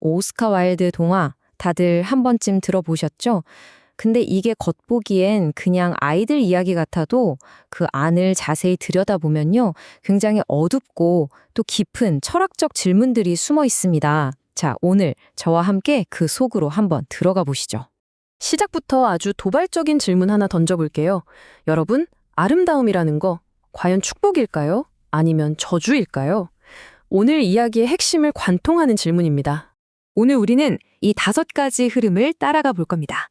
오스카 와일드 동화 다들 한 번쯤 들어보셨죠? 근데 이게 겉보기엔 그냥 아이들 이야기 같아도 그 안을 자세히 들여다보면요. 굉장히 어둡고 또 깊은 철학적 질문들이 숨어 있습니다. 자, 오늘 저와 함께 그 속으로 한번 들어가 보시죠. 시작부터 아주 도발적인 질문 하나 던져볼게요. 여러분, 아름다움이라는 거 과연 축복일까요? 아니면 저주일까요? 오늘 이야기의 핵심을 관통하는 질문입니다. 오늘 우리는 이 5가지 흐름을 따라가 볼 겁니다.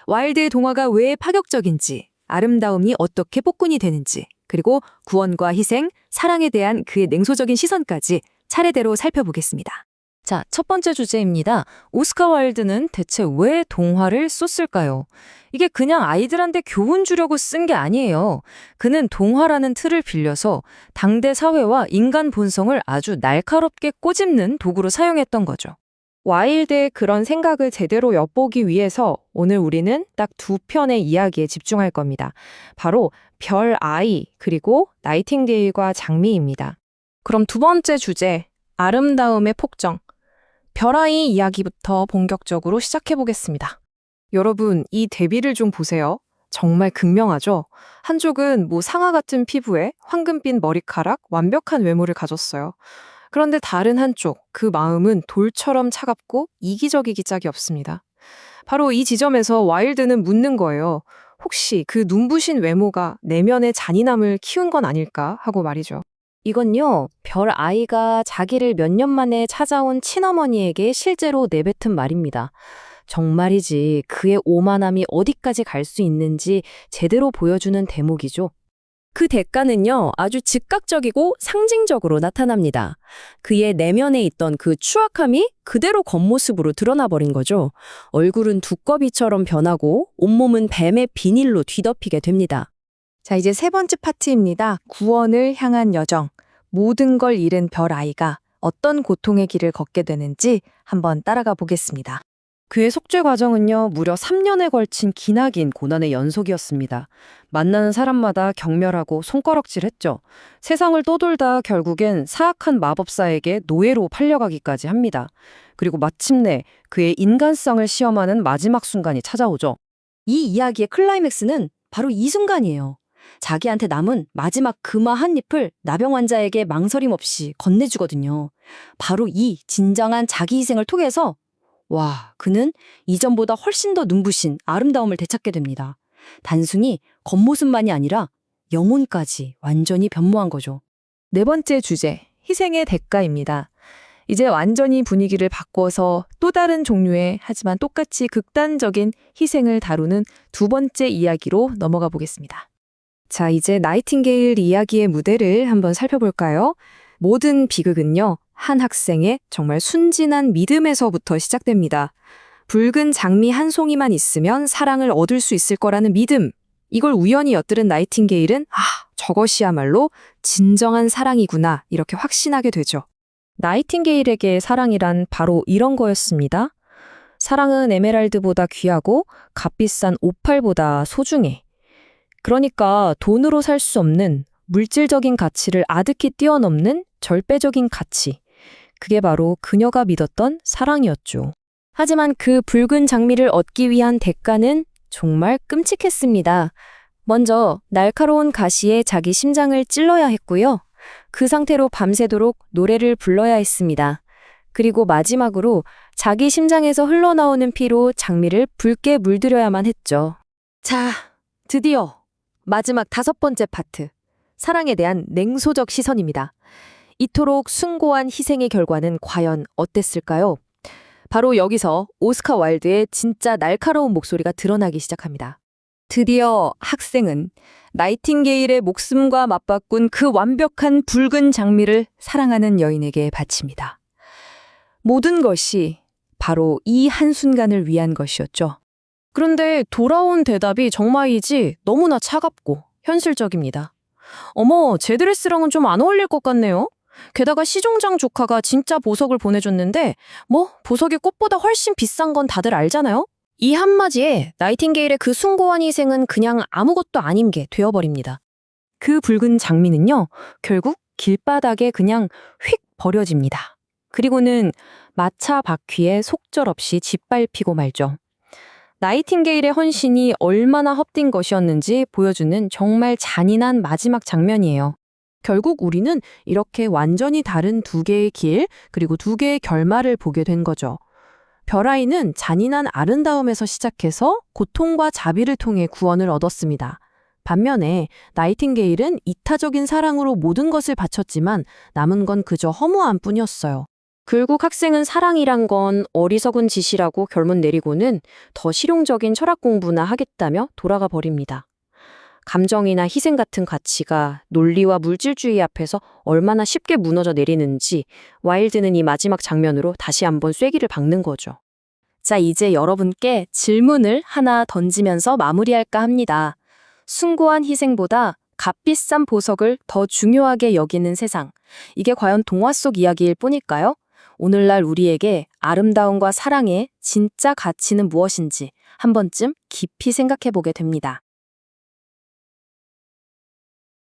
와일드의 동화가 왜 파격적인지, 아름다움이 어떻게 폭군이 되는지, 그리고 구원과 희생, 사랑에 대한 그의 냉소적인 시선까지 차례대로 살펴보겠습니다. 자, 첫 번째 주제입니다. 오스카 와일드는 대체 왜 동화를 썼을까요? 이게 그냥 아이들한테 교훈 주려고 쓴 게 아니에요. 그는 동화라는 틀을 빌려서 당대 사회와 인간 본성을 아주 날카롭게 꼬집는 도구로 사용했던 거죠. 와일드의 그런 생각을 제대로 엿보기 위해서 오늘 우리는 딱 2편의 이야기에 집중할 겁니다. 바로 별 아이 그리고 나이팅게일과 장미입니다. 그럼 두 번째 주제, 아름다움의 폭정. 별아이 이야기부터 본격적으로 시작해보겠습니다. 여러분, 이 대비를 좀 보세요. 정말 극명하죠? 한쪽은 상아 같은 피부에 황금빛 머리카락, 완벽한 외모를 가졌어요. 그런데 다른 한쪽, 그 마음은 돌처럼 차갑고 이기적이기 짝이 없습니다. 바로 이 지점에서 와일드는 묻는 거예요. 혹시 그 눈부신 외모가 내면의 잔인함을 키운 건 아닐까 하고 말이죠. 이건요, 별 아이가 자기를 몇 년 만에 찾아온 친어머니에게 실제로 내뱉은 말입니다. 정말이지 그의 오만함이 어디까지 갈 수 있는지 제대로 보여주는 대목이죠. 그 대가는요, 아주 즉각적이고 상징적으로 나타납니다. 그의 내면에 있던 그 추악함이 그대로 겉모습으로 드러나 버린 거죠. 얼굴은 두꺼비처럼 변하고 온몸은 뱀의 비닐로 뒤덮이게 됩니다. 자, 이제 세 번째 파트입니다. 구원을 향한 여정. 모든 걸 잃은 별 아이가 어떤 고통의 길을 걷게 되는지 한번 따라가 보겠습니다. 그의 속죄 과정은요, 무려 3년에 걸친 기나긴 고난의 연속이었습니다. 만나는 사람마다 경멸하고 손가락질했죠. 세상을 떠돌다 결국엔 사악한 마법사에게 노예로 팔려가기까지 합니다. 그리고 마침내 그의 인간성을 시험하는 마지막 순간이 찾아오죠. 이 이야기의 클라이맥스는 바로 이 순간이에요. 자기한테 남은 마지막 금화 한 잎을 나병 환자에게 망설임 없이 건네주거든요. 바로 이 진정한 자기 희생을 통해서 그는 이전보다 훨씬 더 눈부신 아름다움을 되찾게 됩니다. 단순히 겉모습만이 아니라 영혼까지 완전히 변모한 거죠. 네 번째 주제, 희생의 대가입니다. 이제 완전히 분위기를 바꿔서 또 다른 종류의 하지만 똑같이 극단적인 희생을 다루는 두 번째 이야기로 넘어가 보겠습니다. 자, 이제 나이팅게일 이야기의 무대를 한번 살펴볼까요? 모든 비극은요, 한 학생의 정말 순진한 믿음에서부터 시작됩니다. 붉은 장미 한 송이만 있으면 사랑을 얻을 수 있을 거라는 믿음. 이걸 우연히 엿들은 나이팅게일은 저것이야말로 진정한 사랑이구나 이렇게 확신하게 되죠. 나이팅게일에게 사랑이란 바로 이런 거였습니다. 사랑은 에메랄드보다 귀하고 값비싼 오팔보다 소중해. 그러니까 돈으로 살 수 없는 물질적인 가치를 아득히 뛰어넘는 절대적인 가치. 그게 바로 그녀가 믿었던 사랑이었죠. 하지만 그 붉은 장미를 얻기 위한 대가는 정말 끔찍했습니다. 먼저 날카로운 가시에 자기 심장을 찔러야 했고요. 그 상태로 밤새도록 노래를 불러야 했습니다. 그리고 마지막으로 자기 심장에서 흘러나오는 피로 장미를 붉게 물들여야만 했죠. 자, 드디어 마지막 5번째 파트. 사랑에 대한 냉소적 시선입니다. 이토록 숭고한 희생의 결과는 과연 어땠을까요? 바로 여기서 오스카 와일드의 진짜 날카로운 목소리가 드러나기 시작합니다. 드디어 학생은 나이팅게일의 목숨과 맞바꾼 그 완벽한 붉은 장미를 사랑하는 여인에게 바칩니다. 모든 것이 바로 이 한순간을 위한 것이었죠. 그런데 돌아온 대답이 정말이지 너무나 차갑고 현실적입니다. 어머, 제 드레스랑은 좀 안 어울릴 것 같네요. 게다가 시종장 조카가 진짜 보석을 보내줬는데 보석이 꽃보다 훨씬 비싼 건 다들 알잖아요? 이 한마디에 나이팅게일의 그 숭고한 희생은 그냥 아무것도 아닌 게 되어버립니다. 그 붉은 장미는요, 결국 길바닥에 그냥 휙 버려집니다. 그리고는 마차 바퀴에 속절없이 짓밟히고 말죠. 나이팅게일의 헌신이 얼마나 헛된 것이었는지 보여주는 정말 잔인한 마지막 장면이에요. 결국 우리는 이렇게 완전히 다른 두 개의 길, 그리고 두 개의 결말을 보게 된 거죠. 벼라이는 잔인한 아름다움에서 시작해서 고통과 자비를 통해 구원을 얻었습니다. 반면에 나이팅게일은 이타적인 사랑으로 모든 것을 바쳤지만 남은 건 그저 허무함 뿐이었어요. 결국 학생은 사랑이란 건 어리석은 짓이라고 결론 내리고는 더 실용적인 철학 공부나 하겠다며 돌아가 버립니다. 감정이나 희생 같은 가치가 논리와 물질주의 앞에서 얼마나 쉽게 무너져 내리는지 와일드는 이 마지막 장면으로 다시 한번 쐐기를 박는 거죠. 자, 이제 여러분께 질문을 하나 던지면서 마무리할까 합니다. 숭고한 희생보다 값비싼 보석을 더 중요하게 여기는 세상. 이게 과연 동화 속 이야기일 뿐일까요? 오늘날 우리에게 아름다움과 사랑의 진짜 가치는 무엇인지 한 번쯤 깊이 생각해 보게 됩니다.